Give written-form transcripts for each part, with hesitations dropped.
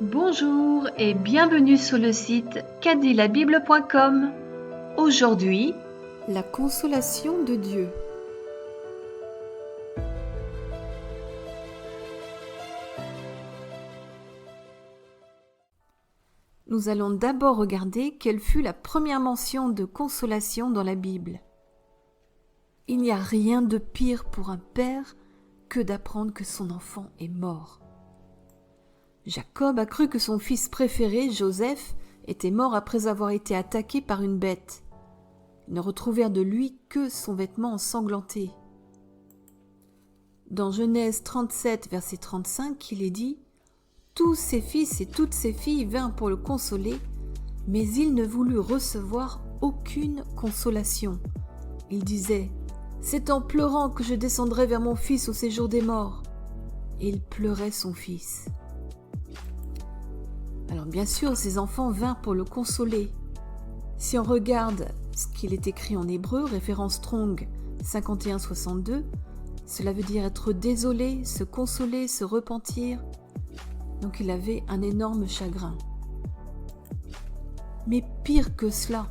Bonjour et bienvenue sur le site quatditlabible.com. Aujourd'hui, la consolation de Dieu. Nous allons d'abord regarder quelle fut la première mention de consolation dans la Bible. Il n'y a rien de pire pour un père que d'apprendre que son enfant est mort. Jacob a cru que son fils préféré, Joseph, était mort après avoir été attaqué par une bête. Ils ne retrouvèrent de lui que son vêtement ensanglanté. Dans Genèse 37, verset 35, il est dit « Tous ses fils et toutes ses filles vinrent pour le consoler, mais il ne voulut recevoir aucune consolation. Il disait « C'est en pleurant que je descendrai vers mon fils au séjour des morts. » Et il pleurait son fils. Alors bien sûr, ses enfants vinrent pour le consoler. Si on regarde ce qu'il est écrit en hébreu, référence Strong 51-62, cela veut dire être désolé, se consoler, se repentir. Donc il avait un énorme chagrin. Mais pire que cela,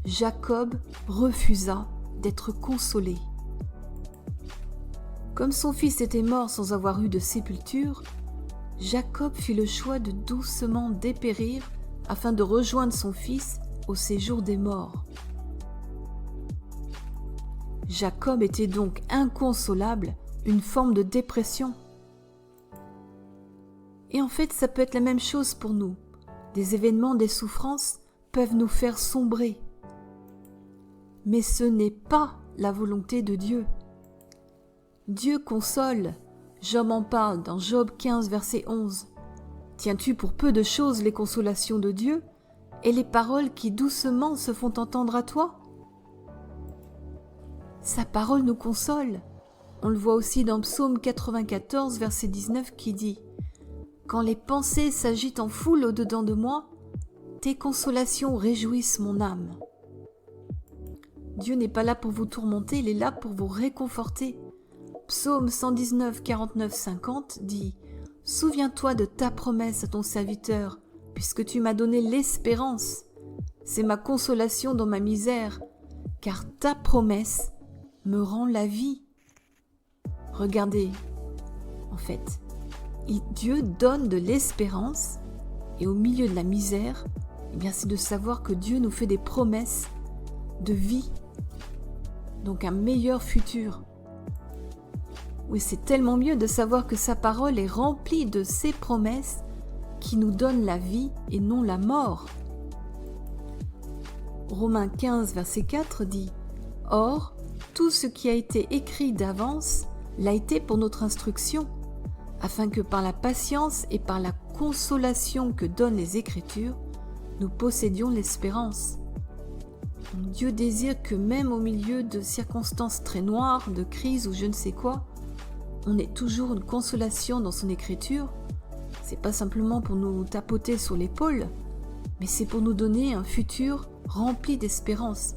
Jacob refusa d'être consolé. Comme son fils était mort sans avoir eu de sépulture, Jacob fit le choix de doucement dépérir afin de rejoindre son fils au séjour des morts. Jacob était donc inconsolable, une forme de dépression. Et en fait, ça peut être la même chose pour nous. Des événements, des souffrances peuvent nous faire sombrer. Mais ce n'est pas la volonté de Dieu. Dieu console. Job en parle dans Job 15, verset 11. « Tiens-tu pour peu de choses les consolations de Dieu et les paroles qui doucement se font entendre à toi ?» Sa parole nous console. On le voit aussi dans Psaume 94, verset 19 qui dit « Quand les pensées s'agitent en foule au-dedans de moi, tes consolations réjouissent mon âme. » Dieu n'est pas là pour vous tourmenter, il est là pour vous réconforter. Psaume 119, 49, 50 dit « Souviens-toi de ta promesse à ton serviteur, puisque tu m'as donné l'espérance. C'est ma consolation dans ma misère, car ta promesse me rend la vie. » Regardez, en fait, Dieu donne de l'espérance, et au milieu de la misère, eh bien, c'est de savoir que Dieu nous fait des promesses de vie, donc un meilleur futur. Oui, c'est tellement mieux de savoir que sa parole est remplie de ses promesses qui nous donnent la vie et non la mort. Romains 15, verset 4 dit « Or, tout ce qui a été écrit d'avance l'a été pour notre instruction, afin que par la patience et par la consolation que donnent les Écritures, nous possédions l'espérance. » Donc Dieu désire que même au milieu de circonstances très noires, de crises ou je ne sais quoi, on ait toujours une consolation dans son écriture. C'est pas simplement pour nous tapoter sur l'épaule, mais c'est pour nous donner un futur rempli d'espérance.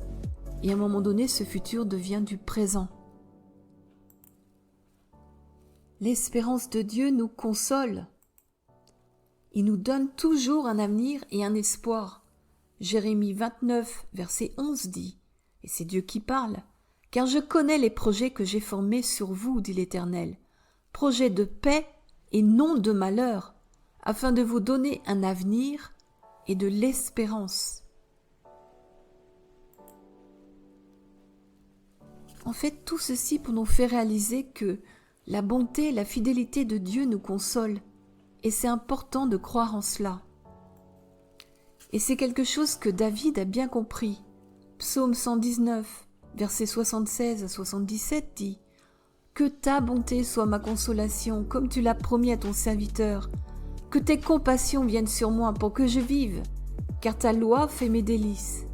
Et à un moment donné, ce futur devient du présent. L'espérance de Dieu nous console. Il nous donne toujours un avenir et un espoir. Jérémie 29, verset 11 dit, et c'est Dieu qui parle, « Car je connais les projets que j'ai formés sur vous, dit l'Éternel, projets de paix et non de malheur, afin de vous donner un avenir et de l'espérance. » En fait, tout ceci pour nous faire réaliser que la bonté et la fidélité de Dieu nous consolent, et c'est important de croire en cela. Et c'est quelque chose que David a bien compris. Psaume 119, versets 76 à 77 dit « Que ta bonté soit ma consolation, comme tu l'as promis à ton serviteur. Que tes compassions viennent sur moi pour que je vive, car ta loi fait mes délices. »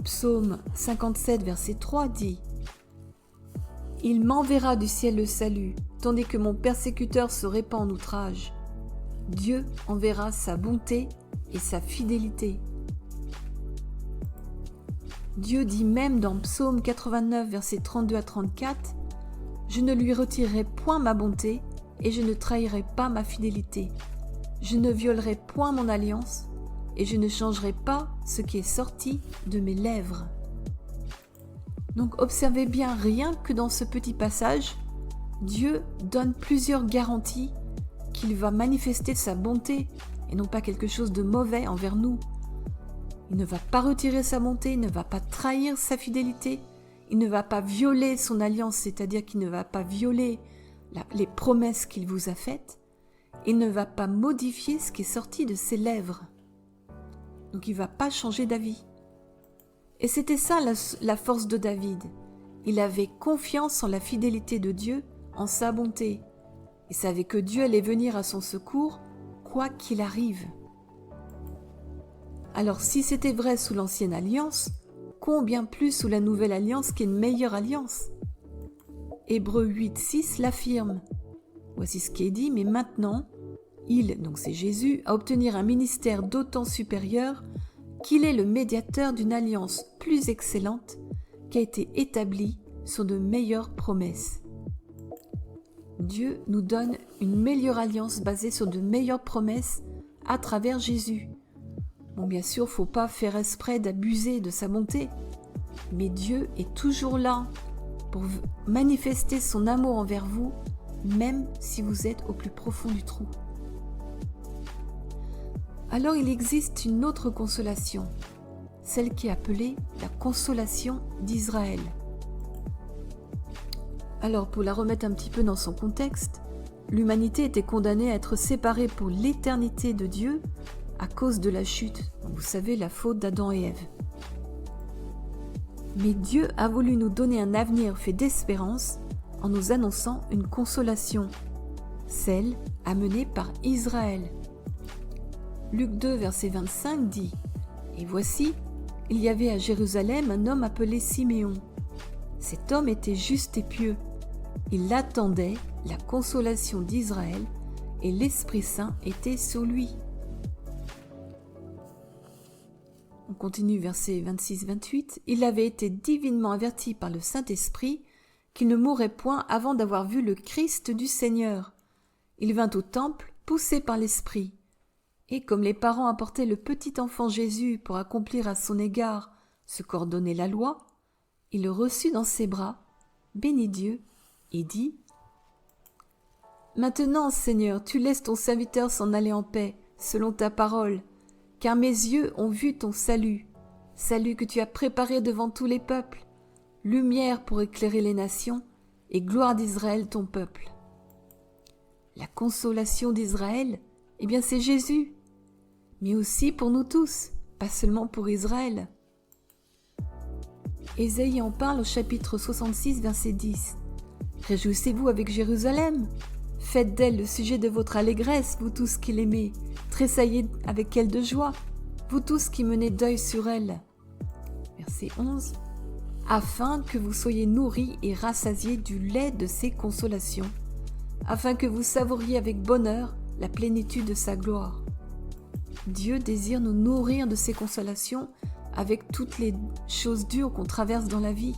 Psaume 57, verset 3 dit « Il m'enverra du ciel le salut, tandis que mon persécuteur se répand en outrage. Dieu enverra sa bonté et sa fidélité. » Dieu dit même dans Psaume 89, versets 32 à 34, « Je ne lui retirerai point ma bonté et je ne trahirai pas ma fidélité. je ne violerai point mon alliance et je ne changerai pas ce qui est sorti de mes lèvres. Donc observez bien, rien que dans ce petit passage, Dieu donne plusieurs garanties qu'il va manifester sa bonté et non pas quelque chose de mauvais envers nous. Il ne va pas retirer sa bonté, il ne va pas trahir sa fidélité, il ne va pas violer son alliance, c'est-à-dire qu'il ne va pas violer les promesses qu'il vous a faites, il ne va pas modifier ce qui est sorti de ses lèvres. Donc il ne va pas changer d'avis. Et c'était ça la force de David. Il avait confiance en la fidélité de Dieu, en sa bonté. Il savait que Dieu allait venir à son secours, quoi qu'il arrive. Alors si c'était vrai sous l'ancienne alliance, combien plus sous la nouvelle alliance qui est une meilleure alliance? Hébreux 8:6 l'affirme. Voici ce qui est dit, mais maintenant, il, donc c'est Jésus, a obtenir un ministère d'autant supérieur qu'il est le médiateur d'une alliance plus excellente qui a été établie sur de meilleures promesses. Dieu nous donne une meilleure alliance basée sur de meilleures promesses à travers Jésus. Bon, bien sûr, il ne faut pas faire exprès d'abuser de sa bonté, mais Dieu est toujours là pour manifester son amour envers vous, même si vous êtes au plus profond du trou. Alors il existe une autre consolation, celle qui est appelée la consolation d'Israël. Alors pour la remettre un petit peu dans son contexte, l'humanité était condamnée à être séparée pour l'éternité de Dieu à cause de la chute, vous savez, la faute d'Adam et Ève. Mais Dieu a voulu nous donner un avenir fait d'espérance en nous annonçant une consolation, celle amenée par Israël. Luc 2, verset 25 dit « Et voici, il y avait à Jérusalem un homme appelé Siméon. Cet homme était juste et pieux. Il attendait la consolation d'Israël et l'Esprit Saint était sur lui. » On continue verset 26-28. « Il avait été divinement averti par le Saint-Esprit qu'il ne mourrait point avant d'avoir vu le Christ du Seigneur. Il vint au temple, poussé par l'Esprit. Et comme les parents apportaient le petit enfant Jésus pour accomplir à son égard ce qu'ordonnait la loi, il le reçut dans ses bras, bénit Dieu et dit « Maintenant, Seigneur, tu laisses ton serviteur s'en aller en paix, selon ta parole, car mes yeux ont vu ton salut, salut que tu as préparé devant tous les peuples, lumière pour éclairer les nations et gloire d'Israël ton peuple. » La consolation d'Israël, eh bien c'est Jésus, mais aussi pour nous tous, pas seulement pour Israël. Ésaïe en parle au chapitre 66, verset 10. « Réjouissez-vous avec Jérusalem, faites d'elle le sujet de votre allégresse, vous tous qui l'aimez, tressaillez avec elle de joie, vous tous qui menez deuil sur elle. » Verset 11. « Afin que vous soyez nourris et rassasiés du lait de ses consolations, afin que vous savouriez avec bonheur la plénitude de sa gloire. » Dieu désire nous nourrir de ses consolations avec toutes les choses dures qu'on traverse dans la vie.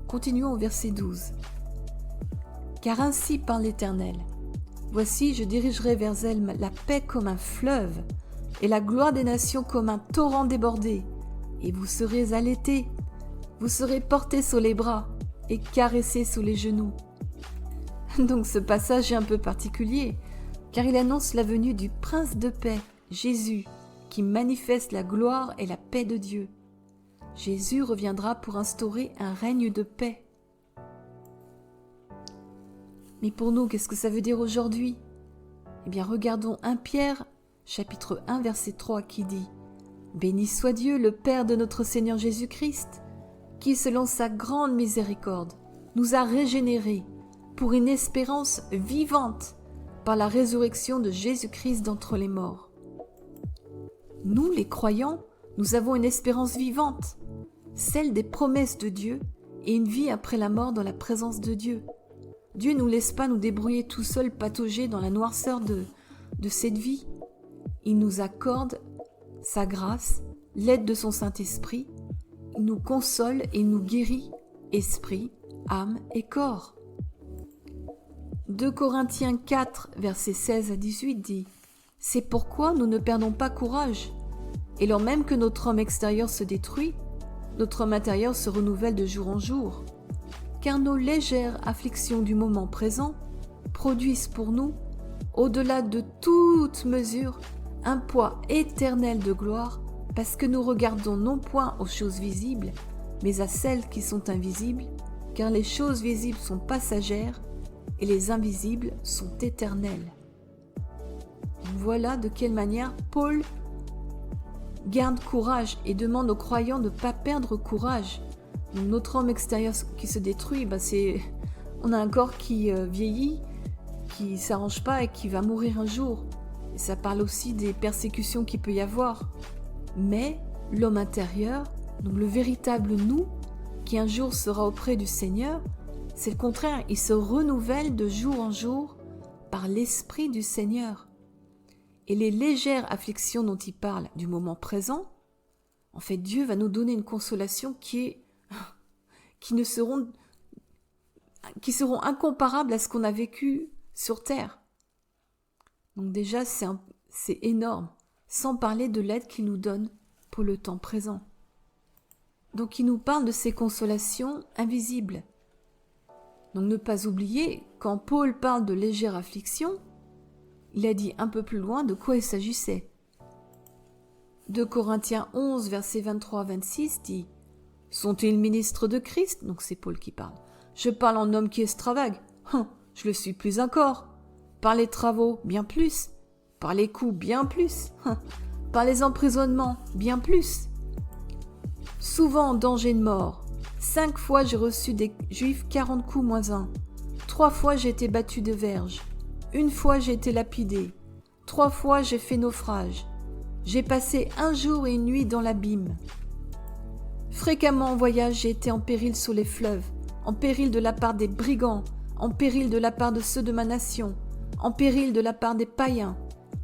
Continuons au verset 12. « Car ainsi parle l'Éternel. Voici, je dirigerai vers elle la paix comme un fleuve, et la gloire des nations comme un torrent débordé. Et vous serez allaités, vous serez portés sur les bras, et caressés sous les genoux. » Donc ce passage est un peu particulier, car il annonce la venue du Prince de paix, Jésus, qui manifeste la gloire et la paix de Dieu. Jésus reviendra pour instaurer un règne de paix. Mais pour nous, qu'est-ce que ça veut dire aujourd'hui? Eh bien, regardons 1 Pierre, chapitre 1, verset 3, qui dit « Béni soit Dieu, le Père de notre Seigneur Jésus-Christ, qui, selon sa grande miséricorde, nous a régénérés pour une espérance vivante par la résurrection de Jésus-Christ d'entre les morts. » Nous, les croyants, nous avons une espérance vivante, celle des promesses de Dieu et une vie après la mort dans la présence de Dieu. Dieu ne nous laisse pas nous débrouiller tout seuls, patauger dans la noirceur de cette vie. Il nous accorde sa grâce, l'aide de son Saint-Esprit. Il nous console et nous guérit, esprit, âme et corps. 2 Corinthiens 4, versets 16 à 18 dit « C'est pourquoi nous ne perdons pas courage. Et lors même que notre homme extérieur se détruit, notre homme intérieur se renouvelle de jour en jour. Car nos légères afflictions du moment présent produisent pour nous, au-delà de toute mesure, un poids éternel de gloire, parce que nous regardons non point aux choses visibles, mais à celles qui sont invisibles, car les choses visibles sont passagères et les invisibles sont éternelles. » Voilà de quelle manière Paul garde courage et demande aux croyants de ne pas perdre courage. Donc notre homme extérieur qui se détruit, on a un corps qui vieillit, qui ne s'arrange pas et qui va mourir un jour. Et ça parle aussi des persécutions qu'il peut y avoir. Mais l'homme intérieur, donc le véritable nous, qui un jour sera auprès du Seigneur, c'est le contraire, il se renouvelle de jour en jour par l'Esprit du Seigneur. Et les légères afflictions dont il parle du moment présent, en fait, Dieu va nous donner une consolation qui seront incomparables à ce qu'on a vécu sur terre. Donc déjà, c'est énorme, sans parler de l'aide qu'il nous donne pour le temps présent. Donc il nous parle de ces consolations invisibles. Donc ne pas oublier, quand Paul parle de légère affliction, il a dit un peu plus loin de quoi il s'agissait. 2 Corinthiens 11, versets 23-26 dit « Sont-ils ministres de Christ ?» Donc c'est Paul qui parle. « Je parle en homme qui extravague. Je le suis plus encore. Par les travaux, bien plus. Par les coups, bien plus. Par les emprisonnements, bien plus. Souvent en danger de mort. 5 fois j'ai reçu des Juifs 40 coups moins 1. 3 fois j'ai été battu de verge. 1 fois j'ai été lapidé. 3 fois j'ai fait naufrage. J'ai passé 1 jour et 1 nuit dans l'abîme. Fréquemment en voyage, j'ai été en péril sur les fleuves, en péril de la part des brigands, en péril de la part de ceux de ma nation, en péril de la part des païens,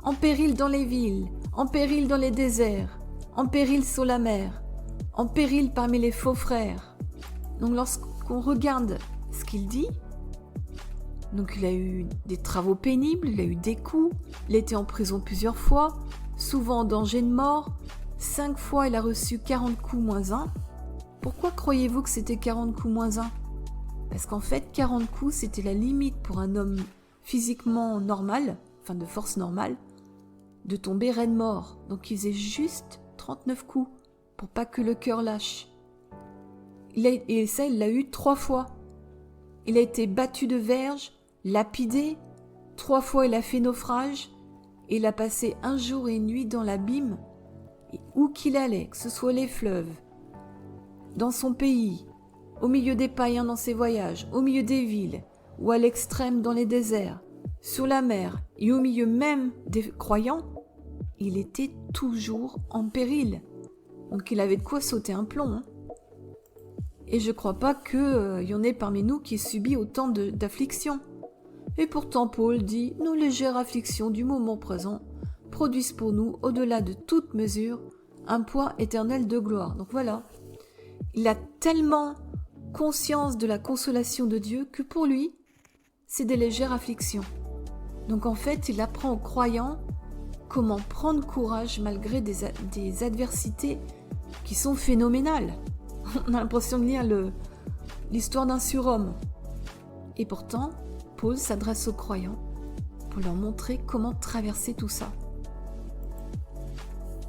en péril dans les villes, en péril dans les déserts, en péril sur la mer, en péril parmi les faux frères. Donc lorsqu'on regarde ce qu'il dit, donc il a eu des travaux pénibles, il a eu des coups, il a été en prison plusieurs fois, souvent en danger de mort, 5 fois il a reçu 40 coups moins 1. Pourquoi croyez-vous que c'était 40 coups moins 1 ? Parce qu'en fait 40 coups c'était la limite pour un homme physiquement normal, enfin de force normale, de tomber raide mort. Donc il faisait juste 39 coups pour pas que le cœur lâche. Et ça il l'a eu 3 fois. Il a été battu de verge, lapidé, 3 fois il a fait naufrage, et il a passé 1 jour et 1 nuit dans l'abîme, et où qu'il allait, que ce soit les fleuves, dans son pays, au milieu des païens dans ses voyages, au milieu des villes, ou à l'extrême dans les déserts, sur la mer, et au milieu même des croyants, il était toujours en péril. Donc il avait de quoi sauter un plomb. Et je ne crois pas qu'il y en ait parmi nous qui subit autant d'afflictions. Et pourtant Paul dit « Nos légères afflictions du moment présent produisent pour nous, au-delà de toute mesure, un poids éternel de gloire. » Donc voilà, il a tellement conscience de la consolation de Dieu que pour lui, c'est des légères afflictions. Donc en fait, il apprend aux croyants comment prendre courage malgré des adversités qui sont phénoménales. On a l'impression de lire l'histoire d'un surhomme. Et pourtant, Paul s'adresse aux croyants pour leur montrer comment traverser tout ça.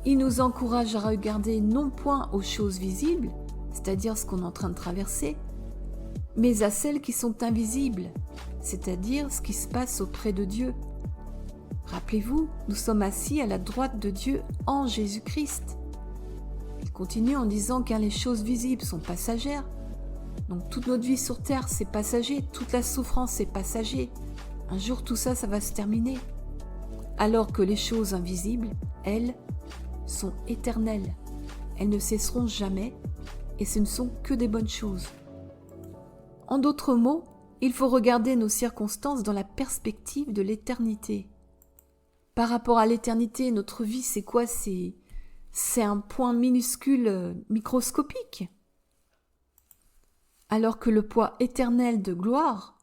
Il nous encourage à regarder non point aux choses visibles, c'est-à-dire ce qu'on est en train de traverser, mais à celles qui sont invisibles, c'est-à-dire ce qui se passe auprès de Dieu. Rappelez-vous, nous sommes assis à la droite de Dieu en Jésus-Christ. Il continue en disant car les choses visibles sont passagères. Donc toute notre vie sur terre, c'est passager, toute la souffrance, c'est passager. Un jour, tout ça, ça va se terminer. Alors que les choses invisibles, elles, sont éternelles. Elles ne cesseront jamais et ce ne sont que des bonnes choses. En d'autres mots, il faut regarder nos circonstances dans la perspective de l'éternité. Par rapport à l'éternité, notre vie, c'est quoi ? C'est un point minuscule, microscopique. Alors que le poids éternel de gloire,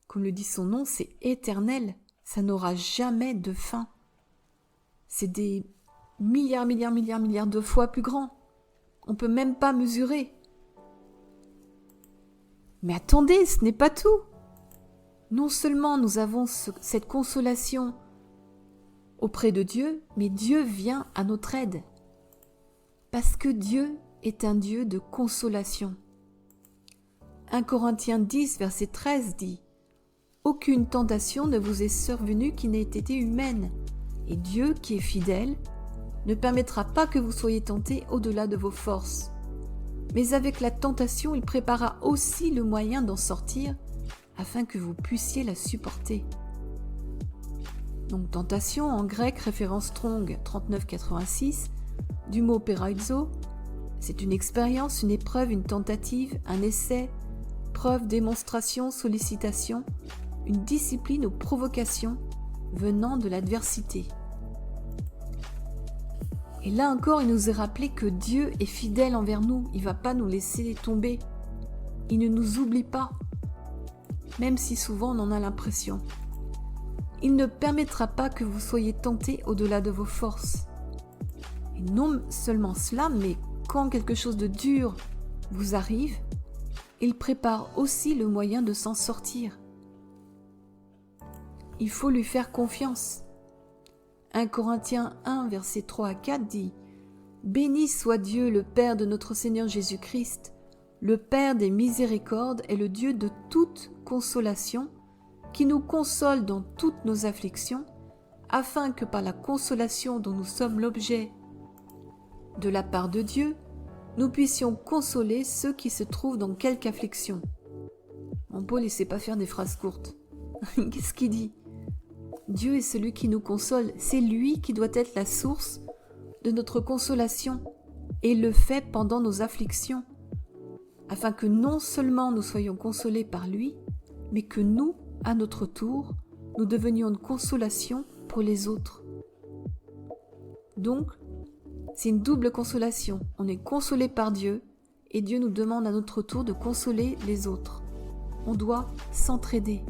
Comme le dit son nom, c'est éternel. Ça n'aura jamais de fin. C'est des milliards de fois plus grand. On ne peut même pas mesurer. Mais attendez, ce n'est pas tout. Non seulement nous avons cette consolation auprès de Dieu, mais Dieu vient à notre aide. Parce que Dieu est un Dieu de consolation. 1 Corinthiens 10, verset 13 dit « Aucune tentation ne vous est survenue qui n'ait été humaine, et Dieu, qui est fidèle, ne permettra pas que vous soyez tentés au-delà de vos forces. Mais avec la tentation, il prépara aussi le moyen d'en sortir, afin que vous puissiez la supporter. » Donc tentation, en grec, référence Strong 3986, du mot peraizo, c'est une expérience, une épreuve, une tentative, un essai, preuve, démonstration, sollicitation, une discipline ou provocation venant de l'adversité. Et là encore, il nous est rappelé que Dieu est fidèle envers nous, il ne va pas nous laisser tomber, il ne nous oublie pas, même si souvent on en a l'impression. Il ne permettra pas que vous soyez tentés au-delà de vos forces. Et non seulement cela, mais quand quelque chose de dur vous arrive, il prépare aussi le moyen de s'en sortir. Il faut lui faire confiance. 1 Corinthiens 1, versets 3 à 4 dit « Béni soit Dieu, le Père de notre Seigneur Jésus-Christ, le Père des miséricordes et le Dieu de toute consolation, qui nous console dans toutes nos afflictions, afin que par la consolation dont nous sommes l'objet de la part de Dieu, nous puissions consoler ceux qui se trouvent dans quelque affliction. » Mon Paul, il ne sait pas faire des phrases courtes. Qu'est-ce qu'il dit ? Dieu est celui qui nous console. C'est lui qui doit être la source de notre consolation et le fait pendant nos afflictions, afin que non seulement nous soyons consolés par lui, mais que nous, à notre tour, nous devenions une consolation pour les autres. Donc, c'est une double consolation. On est consolé par Dieu et Dieu nous demande à notre tour de consoler les autres. On doit s'entraider.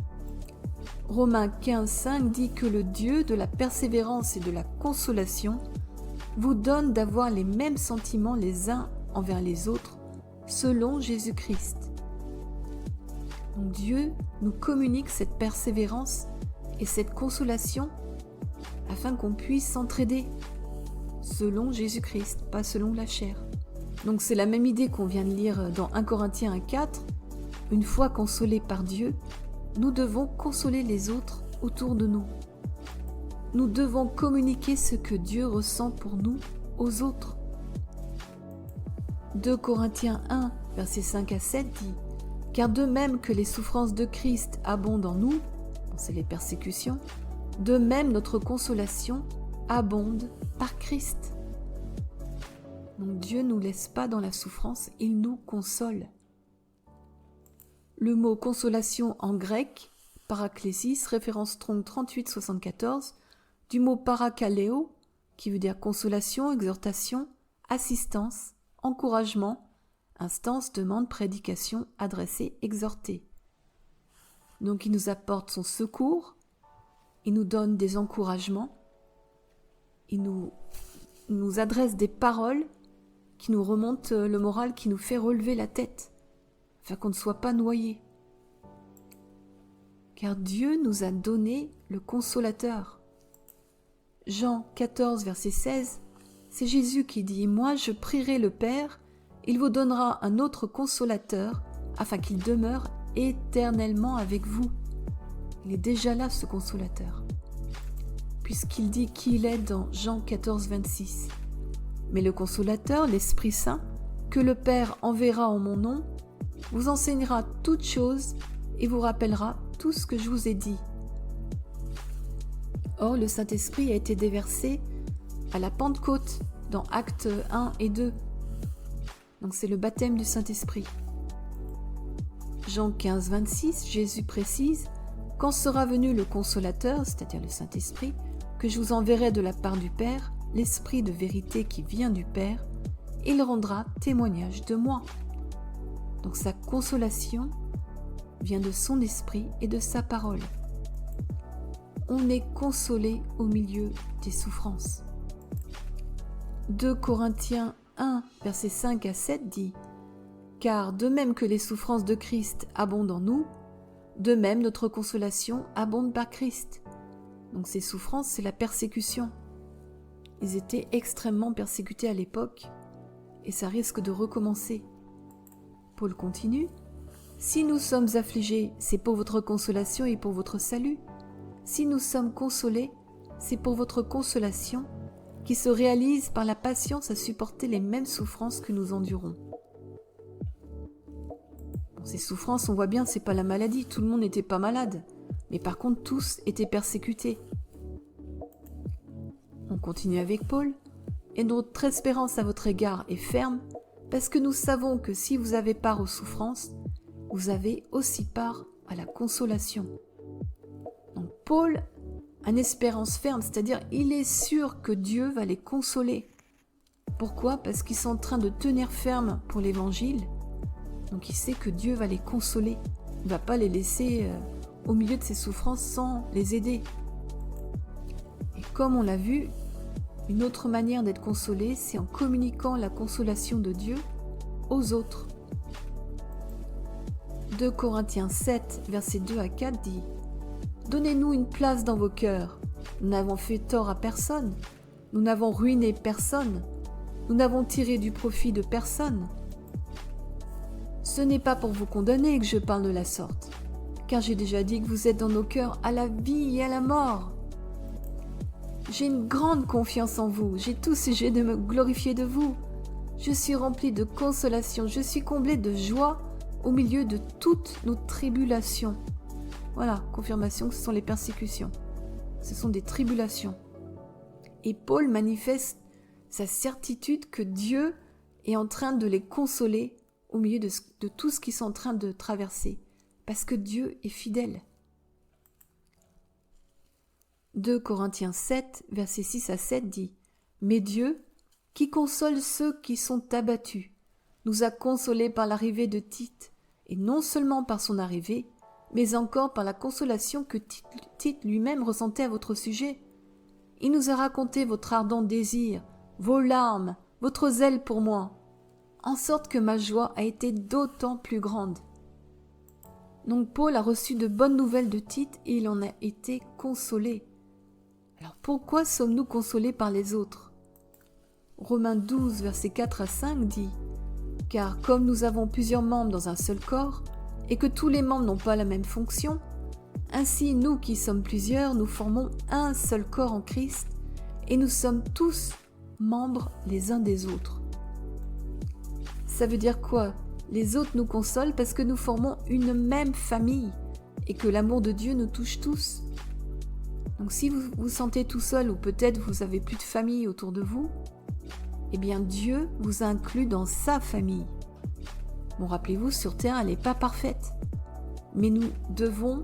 Romains 15,5 dit que le Dieu de la persévérance et de la consolation vous donne d'avoir les mêmes sentiments les uns envers les autres selon Jésus-Christ. Donc Dieu nous communique cette persévérance et cette consolation afin qu'on puisse s'entraider selon Jésus-Christ, pas selon la chair. Donc c'est la même idée qu'on vient de lire dans 1 Corinthiens 1,4. Une fois consolés par Dieu, nous devons consoler les autres autour de nous. Nous devons communiquer ce que Dieu ressent pour nous aux autres. 2 Corinthiens 1, versets 5 à 7 dit « Car de même que les souffrances de Christ abondent en nous, c'est les persécutions, de même notre consolation abonde par Christ. » Donc Dieu ne nous laisse pas dans la souffrance, il nous console. Le mot consolation en grec, paraklésis, référence Strong 3874, du mot parakaleo, qui veut dire consolation, exhortation, assistance, encouragement, instance, demande, prédication, adressée, exhortée. Donc il nous apporte son secours, il nous donne des encouragements, il nous adresse des paroles qui nous remontent le moral, qui nous fait relever la tête, afin qu'on ne soit pas noyé. Car Dieu nous a donné le consolateur. Jean 14, verset 16, c'est Jésus qui dit « Moi je prierai le Père, il vous donnera un autre consolateur, afin qu'il demeure éternellement avec vous. » Il est déjà là, ce consolateur. Puisqu'il dit qui il est dans Jean 14, 26. « Mais le consolateur, l'Esprit Saint, que le Père enverra en mon nom, vous enseignera toutes choses et vous rappellera tout ce que je vous ai dit. » Or, le Saint-Esprit a été déversé à la Pentecôte, dans Actes 1 et 2. Donc c'est le baptême du Saint-Esprit. Jean 15, 26, Jésus précise « Quand sera venu le Consolateur, c'est-à-dire le Saint-Esprit, que je vous enverrai de la part du Père, l'Esprit de vérité qui vient du Père, il rendra témoignage de moi. » Donc sa consolation vient de son esprit et de sa parole. On est consolé au milieu des souffrances. 2 Corinthiens 1, versets 5 à 7 dit « Car de même que les souffrances de Christ abondent en nous, de même notre consolation abonde par Christ. » Donc ces souffrances, c'est la persécution. Ils étaient extrêmement persécutés à l'époque et ça risque de recommencer. Paul continue « Si nous sommes affligés, c'est pour votre consolation et pour votre salut. Si nous sommes consolés, c'est pour votre consolation qui se réalise par la patience à supporter les mêmes souffrances que nous endurons. » Bon, ces souffrances, on voit bien, c'est pas la maladie, tout le monde n'était pas malade, mais par contre tous étaient persécutés. On continue avec Paul. « Et notre espérance à votre égard est ferme, parce que nous savons que si vous avez part aux souffrances, vous avez aussi part à la consolation. » Donc Paul a une espérance ferme, c'est-à-dire il est sûr que Dieu va les consoler. Pourquoi ? Parce qu'ils sont en train de tenir ferme pour l'évangile. Donc il sait que Dieu va les consoler. Il ne va pas les laisser au milieu de ces souffrances sans les aider. Et comme on l'a vu, une autre manière d'être consolé, c'est en communiquant la consolation de Dieu aux autres. 2 Corinthiens 7, versets 2 à 4 dit « Donnez-nous une place dans vos cœurs. Nous n'avons fait tort à personne. Nous n'avons ruiné personne. Nous n'avons tiré du profit de personne. Ce n'est pas pour vous condamner que je parle de la sorte, car j'ai déjà dit que vous êtes dans nos cœurs à la vie et à la mort. J'ai une grande confiance en vous. J'ai tout sujet de me glorifier de vous. Je suis rempli de consolation. Je suis comblé de joie au milieu de toutes nos tribulations. » Voilà, confirmation que ce sont les persécutions. Ce sont des tribulations. Et Paul manifeste sa certitude que Dieu est en train de les consoler au milieu de tout ce qu'ils sont en train de traverser. Parce que Dieu est fidèle. 2 Corinthiens 7, versets 6 à 7 dit « Mais Dieu, qui console ceux qui sont abattus, nous a consolés par l'arrivée de Tite, et non seulement par son arrivée, mais encore par la consolation que Tite lui-même ressentait à votre sujet. Il nous a raconté votre ardent désir, vos larmes, votre zèle pour moi, en sorte que ma joie a été d'autant plus grande. » Donc Paul a reçu de bonnes nouvelles de Tite et il en a été consolé. Alors pourquoi sommes-nous consolés par les autres ? Romains 12, versets 4 à 5 dit « Car comme nous avons plusieurs membres dans un seul corps, et que tous les membres n'ont pas la même fonction, ainsi nous qui sommes plusieurs, nous formons un seul corps en Christ, et nous sommes tous membres les uns des autres. » Ça veut dire quoi ? Les autres nous consolent parce que nous formons une même famille, et que l'amour de Dieu nous touche tous. Donc si vous vous sentez tout seul, ou peut-être vous n'avez plus de famille autour de vous, eh bien Dieu vous a inclus dans sa famille. Bon, rappelez-vous, sur terre, elle n'est pas parfaite. Mais nous devons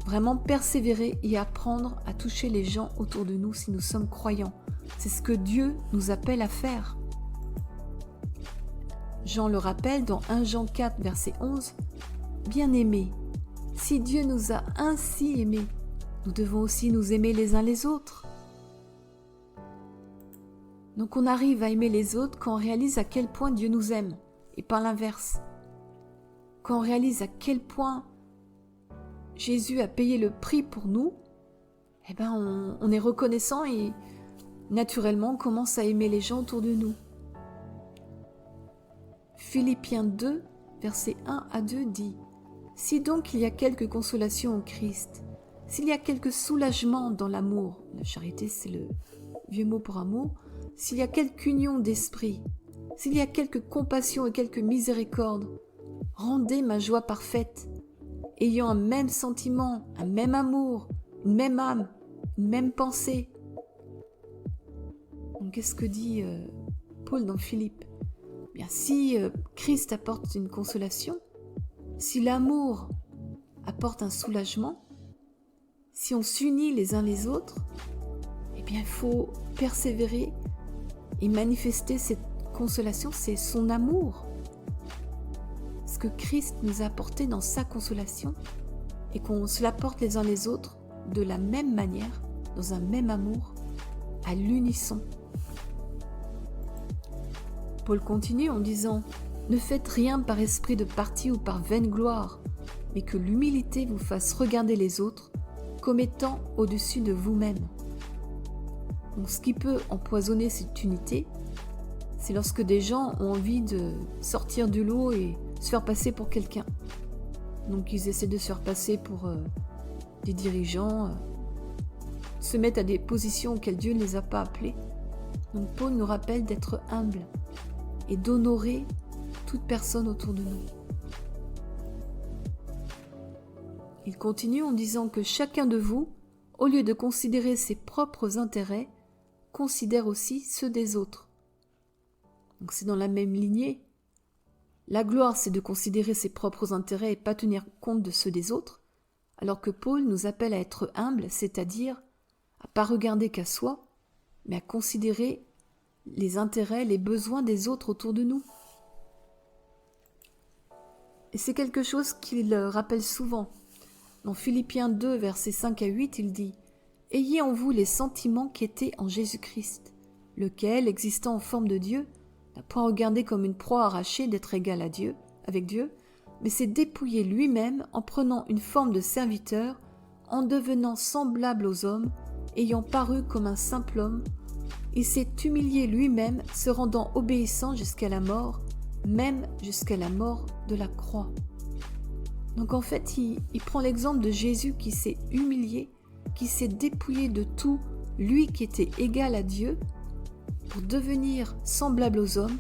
vraiment persévérer et apprendre à toucher les gens autour de nous si nous sommes croyants. C'est ce que Dieu nous appelle à faire. Jean le rappelle dans 1 Jean 4, verset 11, « Bien-aimés, si Dieu nous a ainsi aimés, nous devons aussi nous aimer les uns les autres. » Donc on arrive à aimer les autres quand on réalise à quel point Dieu nous aime, et pas l'inverse. Quand on réalise à quel point Jésus a payé le prix pour nous, eh ben on est reconnaissant et naturellement on commence à aimer les gens autour de nous. Philippiens 2, versets 1 à 2 dit « Si donc il y a quelque consolation en Christ, s'il y a quelque soulagement dans l'amour, la charité c'est le vieux mot pour amour, s'il y a quelque union d'esprit, s'il y a quelque compassion et quelque miséricorde, rendez ma joie parfaite, ayant un même sentiment, un même amour, une même âme, une même pensée. » Donc qu'est-ce que dit Paul dans Philippe ? Bien, si Christ apporte une consolation, si l'amour apporte un soulagement, si on s'unit les uns les autres, eh bien il faut persévérer et manifester cette consolation, c'est son amour. Parce que Christ nous a apporté dans sa consolation et qu'on se l'apporte les uns les autres de la même manière, dans un même amour, à l'unisson. Paul continue en disant « Ne faites rien par esprit de parti ou par vaine gloire, mais que l'humilité vous fasse regarder les autres comme étant au-dessus de vous-même. » Donc, ce qui peut empoisonner cette unité, c'est lorsque des gens ont envie de sortir du lot et se faire passer pour quelqu'un. Donc ils essaient de se faire passer pour des dirigeants, se mettent à des positions auxquelles Dieu ne les a pas appelés. Donc Paul nous rappelle d'être humble et d'honorer toute personne autour de nous. Il continue en disant que chacun de vous, au lieu de considérer ses propres intérêts, considère aussi ceux des autres. Donc c'est dans la même lignée. La gloire, c'est de considérer ses propres intérêts et pas tenir compte de ceux des autres, alors que Paul nous appelle à être humble, c'est-à-dire à pas regarder qu'à soi, mais à considérer les intérêts, les besoins des autres autour de nous. Et c'est quelque chose qu'il rappelle souvent. Dans Philippiens 2, versets 5 à 8, il dit « Ayez en vous les sentiments qui étaient en Jésus-Christ, lequel, existant en forme de Dieu, n'a point regardé comme une proie arrachée d'être égal à Dieu, avec Dieu, mais s'est dépouillé lui-même en prenant une forme de serviteur, en devenant semblable aux hommes, ayant paru comme un simple homme. Il s'est humilié lui-même, se rendant obéissant jusqu'à la mort, même jusqu'à la mort de la croix. » Donc en fait, il prend l'exemple de Jésus qui s'est humilié, qui s'est dépouillé de tout, lui qui était égal à Dieu, pour devenir semblable aux hommes,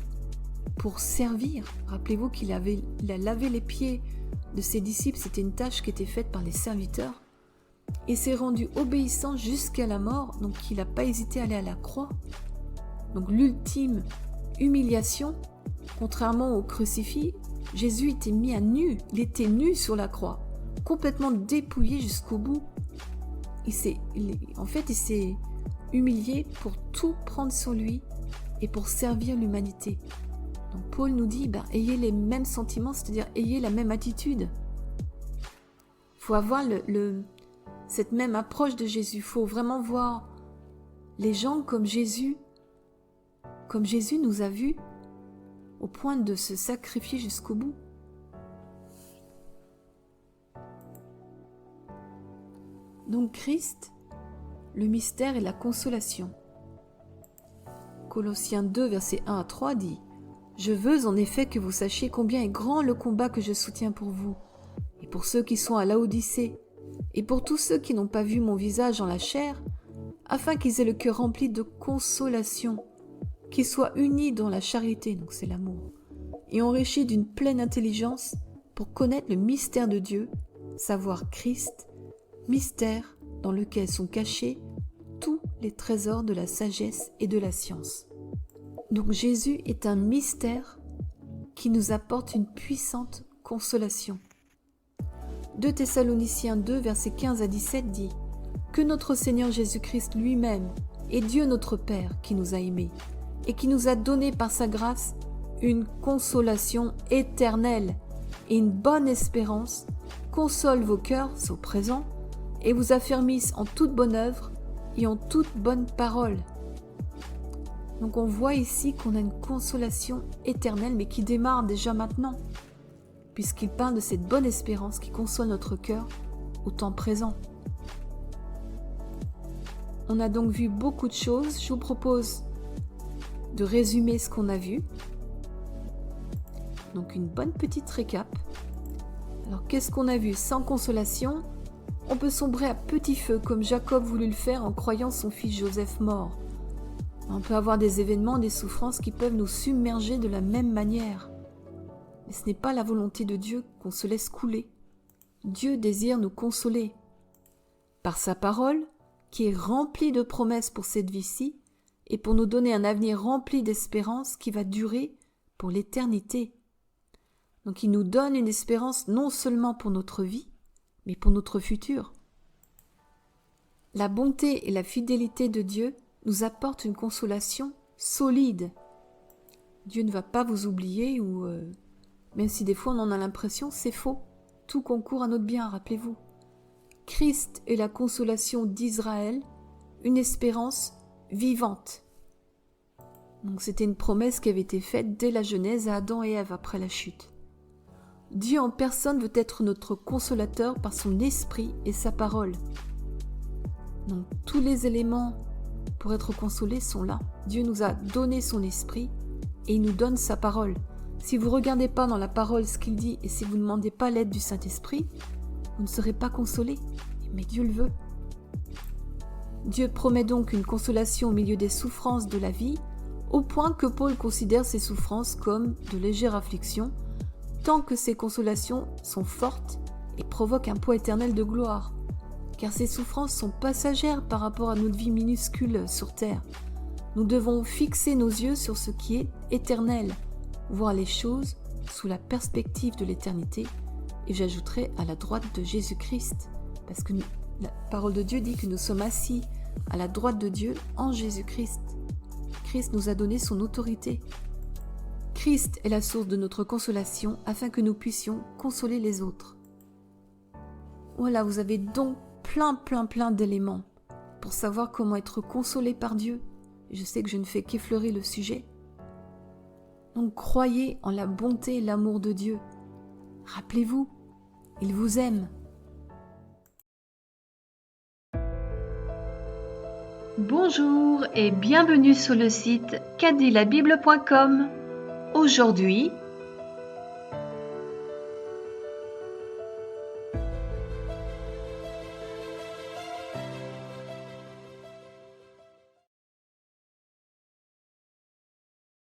pour servir. Rappelez-vous qu'il a lavé les pieds de ses disciples, c'était une tâche qui était faite par les serviteurs, et s'est rendu obéissant jusqu'à la mort, donc il n'a pas hésité à aller à la croix. Donc l'ultime humiliation, contrairement au crucifix, Jésus était mis à nu, il était nu sur la croix, complètement dépouillé jusqu'au bout. Il s'est humilié pour tout prendre sur lui et pour servir l'humanité. Donc Paul nous dit, ayez les mêmes sentiments, c'est-à-dire ayez la même attitude. Il faut avoir cette même approche de Jésus. Il faut vraiment voir les gens comme Jésus nous a vus, au point de se sacrifier jusqu'au bout. Donc Christ, le mystère et la consolation. Colossiens 2, versets 1 à 3 dit « Je veux en effet que vous sachiez combien est grand le combat que je soutiens pour vous, et pour ceux qui sont à Laodicée, et pour tous ceux qui n'ont pas vu mon visage en la chair, afin qu'ils aient le cœur rempli de consolation, qu'ils soient unis dans la charité, donc c'est l'amour, et enrichis d'une pleine intelligence pour connaître le mystère de Dieu, savoir Christ, mystère dans lequel sont cachés tous les trésors de la sagesse et de la science. » Donc Jésus est un mystère qui nous apporte une puissante consolation. 2 Thessaloniciens 2, versets 15 à 17 dit « Que notre Seigneur Jésus-Christ lui-même et Dieu notre Père qui nous a aimés et qui nous a donné par sa grâce une consolation éternelle et une bonne espérance, console vos cœurs au présent et vous affermisse en toute bonne œuvre et en toute bonne parole. » Donc on voit ici qu'on a une consolation éternelle, mais qui démarre déjà maintenant, puisqu'il parle de cette bonne espérance qui console notre cœur au temps présent. On a donc vu beaucoup de choses. Je vous propose de résumer ce qu'on a vu. Donc une bonne petite récap. Alors qu'est-ce qu'on a vu? Sans consolation, on peut sombrer à petit feu comme Jacob voulut le faire en croyant son fils Joseph mort. On peut avoir des événements, des souffrances qui peuvent nous submerger de la même manière. Mais ce n'est pas la volonté de Dieu qu'on se laisse couler. Dieu désire nous consoler. Par sa parole, qui est remplie de promesses pour cette vie-ci, et pour nous donner un avenir rempli d'espérance qui va durer pour l'éternité. Donc il nous donne une espérance non seulement pour notre vie, mais pour notre futur. La bonté et la fidélité de Dieu nous apportent une consolation solide. Dieu ne va pas vous oublier ou Même si des fois on en a l'impression, c'est faux. Tout concourt à notre bien, rappelez-vous. Christ est la consolation d'Israël, une espérance vivante. Donc c'était une promesse qui avait été faite dès la Genèse à Adam et Ève après la chute. Dieu en personne veut être notre consolateur par son esprit et sa parole. Donc tous les éléments pour être consolés sont là. Dieu nous a donné son esprit et il nous donne sa parole. Si vous ne regardez pas dans la parole ce qu'il dit et si vous ne demandez pas l'aide du Saint-Esprit, vous ne serez pas consolés. Mais Dieu le veut. Dieu promet donc une consolation au milieu des souffrances de la vie, au point que Paul considère ces souffrances comme de légères afflictions, tant que ces consolations sont fortes et provoquent un poids éternel de gloire. Car ces souffrances sont passagères par rapport à notre vie minuscule sur terre. Nous devons fixer nos yeux sur ce qui est éternel, voir les choses sous la perspective de l'éternité, et j'ajouterai à la droite de Jésus-Christ, parce que la parole de Dieu dit que nous sommes assis à la droite de Dieu en Jésus-Christ. Christ nous a donné son autorité. Christ est la source de notre consolation afin que nous puissions consoler les autres. Voilà, vous avez donc plein d'éléments pour savoir comment être consolé par Dieu. Je sais que je ne fais qu'effleurer le sujet. Donc croyez en la bonté et l'amour de Dieu. Rappelez-vous, il vous aime. Bonjour et bienvenue sur le site quadilabible.com. Aujourd'hui,